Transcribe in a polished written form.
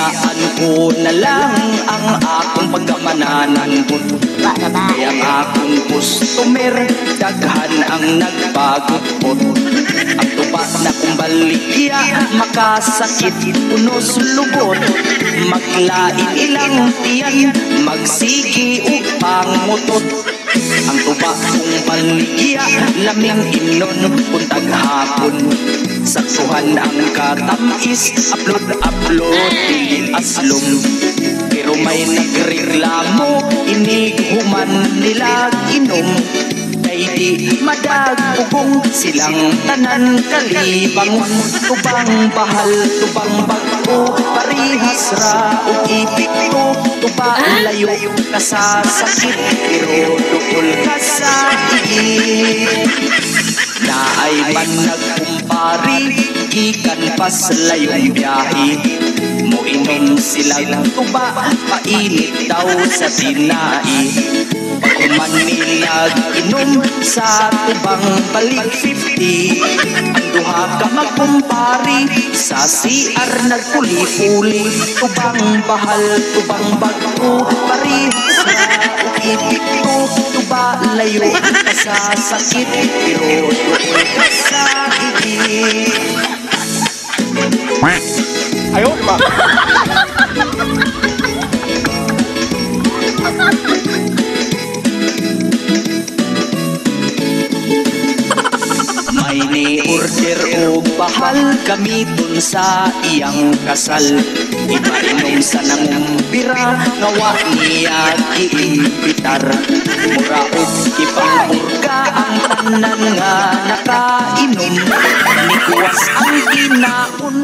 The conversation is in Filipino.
Hayaan ko na lang ang akong pagkamananan ko. Kaya ang akong customer, daghan ang nagpagupot. Ang tuba na kong baligya, makasakit, unos lubot. Maglain ilang tiyan, magsigi upang mutot. Ang tuba kong baligya, laming inon kung taghapon. Saksuhan ang katamis, upload, dili aslom. Pero may nagreklamo, iniguman nila inom. Kay di madagugong silang tanan kalibangon. Tubang bahal, tubang bago, parihas ra o ipik ko. Tuba layo ka sa sakit, pero dukol ka sa iit. Naay man nagkumpari, gikan pas layong biyahe. Muinom silang tuba, painit daw sa tinai. Pagkuman nilag inom sa tubang balik 50. Ang duha ka magkumpari, sa CR nagpuli-puli. Tubang bahal, tubang bago, parihas na ipik ko. Tuba layo ka sa sakit, pero doon ka sa higit. Ayaw, ba? May ni-order o bahal gamiton sa iyang kasal. Ipainom sa nangumbira, ngawa niya giimbitar. Mura o ipangurga ang tanan nga nakainom. Nikuwas ang ginaon.